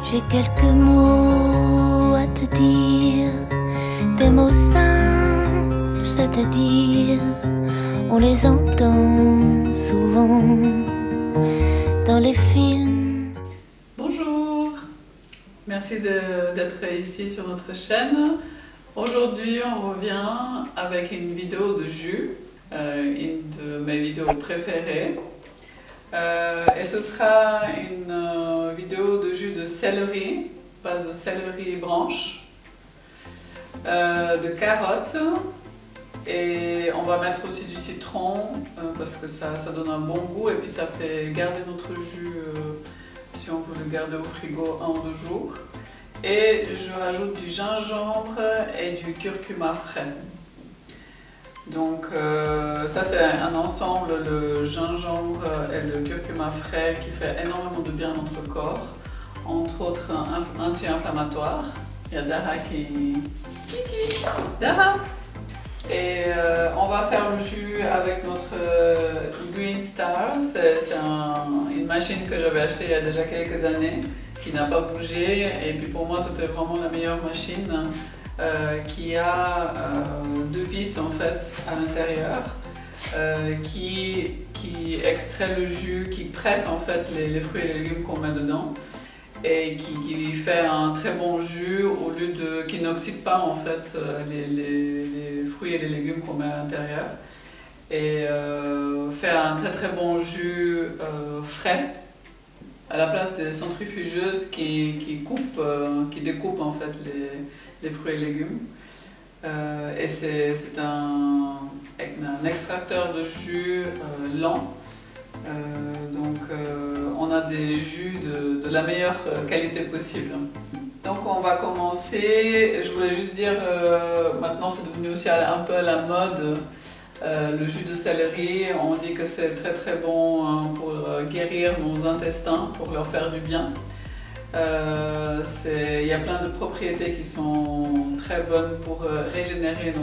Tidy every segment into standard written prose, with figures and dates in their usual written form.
J'ai quelques mots à te dire, des mots simples à te dire. On les entend souvent dans les films. Bonjour, merci d'être ici sur notre chaîne. Aujourd'hui, on revient avec une vidéo de jus, une de mes vidéos préférées. Et ce sera une vidéo de jus de céleri, base de céleri branche, de carottes, et on va mettre aussi du citron parce que ça donne un bon goût et puis ça fait garder notre jus si on veut le garder au frigo 1 ou 2 jours. Et je rajoute du gingembre et du curcuma frais. Donc ça c'est un ensemble, le gingembre et le curcuma frais qui fait énormément de bien à notre corps, entre autres anti-inflammatoire. Il y a Dara qui... Dara! Et on va faire le jus avec notre Green Star. C'est une machine que j'avais achetée il y a déjà quelques années, qui n'a pas bougé. Et puis pour moi c'était vraiment la meilleure machine. Qui a 2 vis en fait à l'intérieur qui extrait le jus, qui presse en fait les fruits et les légumes qu'on met dedans et qui fait un très bon jus au lieu de qui n'oxyde pas en fait les fruits et les légumes qu'on met à l'intérieur et fait un très bon jus frais à la place des centrifugeuses qui découpent en fait les fruits et légumes. Et c'est un extracteur de jus lent. Donc on a des jus de la meilleure qualité possible. Donc on va commencer. Je voulais juste dire, maintenant c'est devenu aussi un peu à la mode. Le jus de céleri, on dit que c'est très bon pour guérir nos intestins, pour leur faire du bien. Il y a plein de propriétés qui sont très bonnes pour régénérer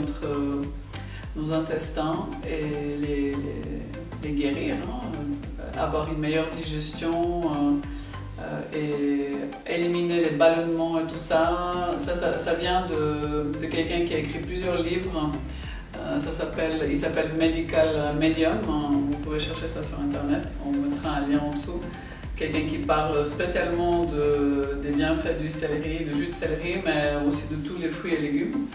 nos intestins et les guérir, avoir une meilleure digestion et éliminer les ballonnements et tout ça. Ça vient de quelqu'un qui a écrit plusieurs livres. Il s'appelle Medical Medium. Vous pouvez chercher ça sur internet, on mettra un lien en dessous. Quelqu'un qui parle spécialement des bienfaits du céleri, du jus de céleri, mais aussi de tous les fruits et légumes.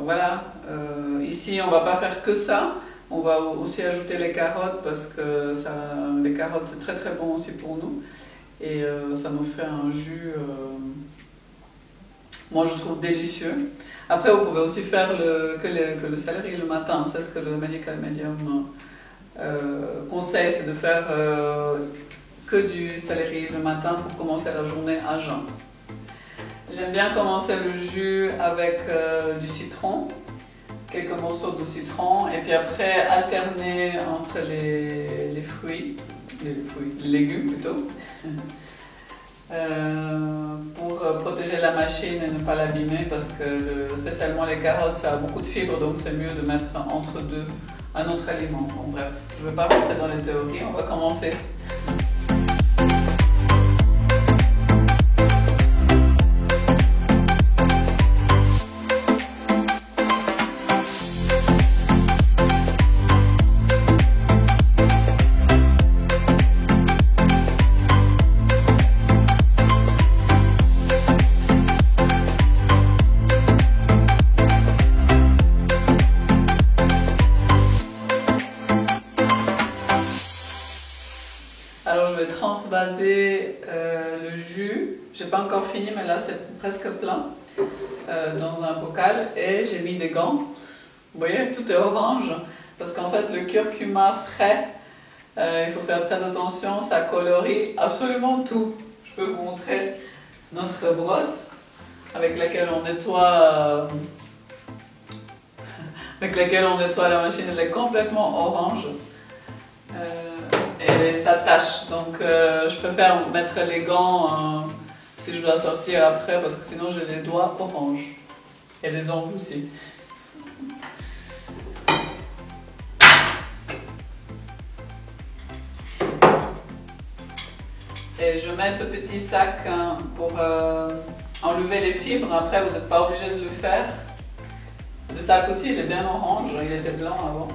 Voilà, ici on ne va pas faire que ça, on va aussi ajouter les carottes parce que les carottes c'est très bon aussi pour nous. Et ça nous fait un jus, moi je trouve délicieux. Après vous pouvez aussi faire que le céleri le matin, c'est ce que le Medical Medium conseil, c'est de faire que du céleri le matin pour commencer la journée à jeun. J'aime bien commencer le jus avec du citron, quelques morceaux de citron, et puis après alterner entre les légumes plutôt, pour protéger la machine et ne pas l'abîmer, parce que spécialement les carottes, ça a beaucoup de fibres, donc c'est mieux de mettre entre deux un autre aliment. Bon, bref, je ne vais pas rentrer dans les théories, on va commencer. Alors je vais transvaser le jus, j'ai pas encore fini mais là c'est presque plein dans un bocal et j'ai mis des gants. Vous voyez, tout est orange parce qu'en fait le curcuma frais, il faut faire très attention, ça colorie absolument tout. Je peux vous montrer notre brosse avec laquelle on nettoie la machine, elle est complètement orange. Et ça tâche, donc je préfère mettre les gants si je dois sortir après parce que sinon j'ai les doigts orange et les ongles aussi. Et je mets ce petit sac pour enlever les fibres. Après, vous n'êtes pas obligé de le faire. Le sac aussi, il est bien orange, il était blanc avant.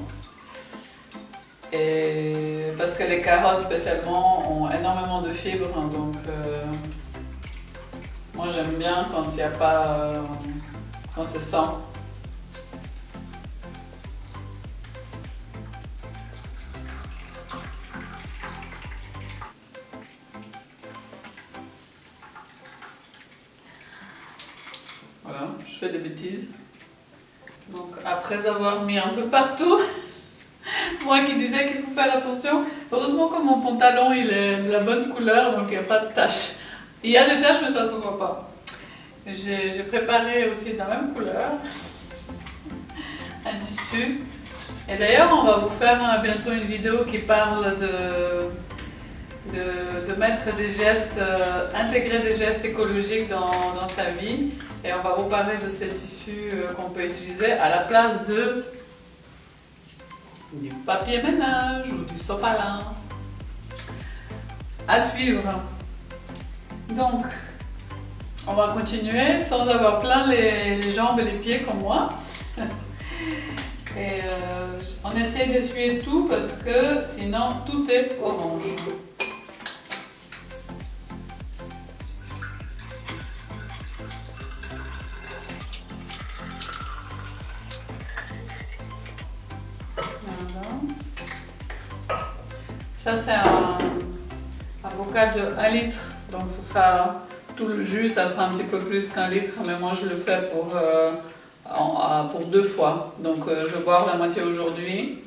Et parce que les carottes spécialement ont énormément de fibres, donc moi j'aime bien quand il n'y a pas, quand c'est sans. Voilà, je fais des bêtises. Donc après avoir mis un peu partout, moi qui disais qu'il faut faire attention, heureusement que mon pantalon il est de la bonne couleur, donc il n'y a pas de taches. Il y a des taches mais ça ne se voit pas. J'ai préparé aussi de la même couleur un tissu. Et d'ailleurs on va vous faire bientôt une vidéo qui parle de mettre des gestes, intégrer des gestes écologiques dans sa vie. Et on va vous parler de ces tissus qu'on peut utiliser à la place du papier ménage ou du sopalin. À suivre. Donc, on va continuer sans avoir plein les jambes et les pieds comme moi. Et on essaie d'essuyer tout parce que sinon tout est orange. Ça c'est un bocal de 1 litre, donc ce sera tout le jus, ça fera un petit peu plus qu'1 litre, mais moi je le fais pour 2 fois. Donc je vais boire la moitié aujourd'hui,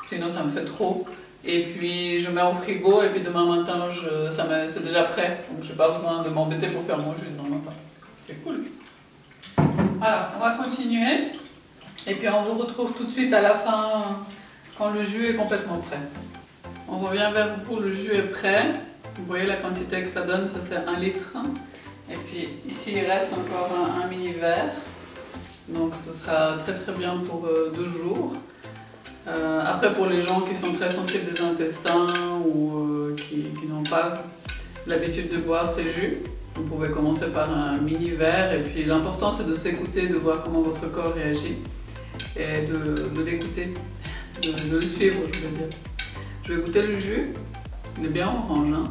sinon ça me fait trop. Et puis je mets au frigo et puis demain matin c'est déjà prêt, donc je n'ai pas besoin de m'embêter pour faire mon jus demain matin. C'est cool. Alors on va continuer et puis on vous retrouve tout de suite à la fin quand le jus est complètement prêt. On revient vers vous, le jus est prêt. Vous voyez la quantité que ça donne, ça c'est 1 litre. Et puis ici il reste encore un mini verre. Donc ce sera très très bien pour 2 jours. Après pour les gens qui sont très sensibles des intestins ou qui n'ont pas l'habitude de boire ces jus, vous pouvez commencer par un mini verre. Et puis l'important c'est de s'écouter, de voir comment votre corps réagit. Et de l'écouter, de le suivre je veux dire. Je vais goûter le jus, il est bien orange. Hein.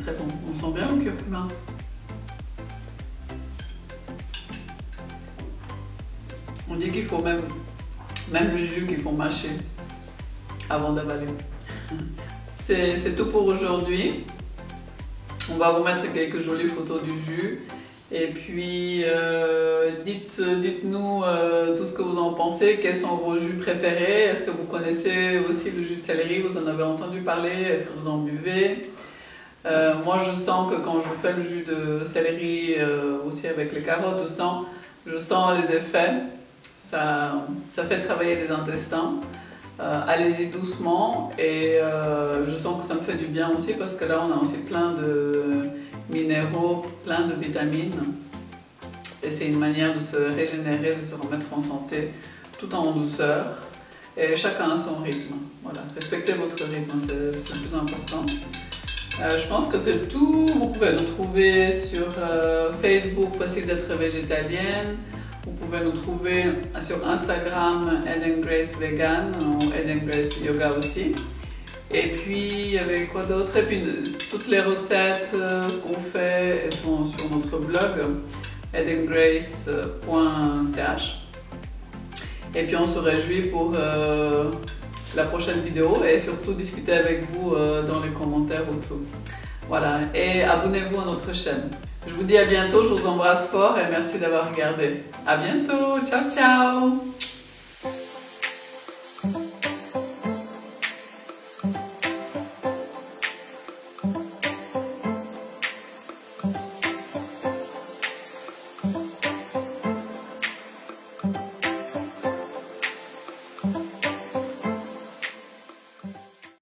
Très bon, on sent bien le curcuma. On dit qu'il faut même le jus qu'il faut mâcher avant d'avaler. C'est tout pour aujourd'hui. On va vous mettre quelques jolies photos du jus. Et puis, dites-nous tout ce que vous en pensez, quels sont vos jus préférés, est-ce que vous connaissez aussi le jus de céleri, vous en avez entendu parler, est-ce que vous en buvez? Moi je sens que quand je fais le jus de céleri, aussi avec les carottes, je sens les effets, ça fait travailler les intestins. Allez-y doucement et je sens que ça me fait du bien aussi parce que là on a aussi plein de minéraux, plein de vitamines et c'est une manière de se régénérer, de se remettre en santé tout en douceur et chacun a son rythme. Voilà, respectez votre rythme, c'est le plus important. Je pense que c'est tout. Vous pouvez nous trouver sur Facebook, Possible d'être végétalienne. Vous pouvez nous trouver sur Instagram, Eden Grace Vegan ou Eden Grace Yoga aussi. Et puis, il y avait quoi d'autre? Et puis, toutes les recettes qu'on fait elles sont sur notre blog, edengrace.ch. Et puis, on se réjouit pour la prochaine vidéo et surtout discuter avec vous dans les commentaires au-dessous. Voilà, et abonnez-vous à notre chaîne. Je vous dis à bientôt, je vous embrasse fort et merci d'avoir regardé. À bientôt, ciao ciao!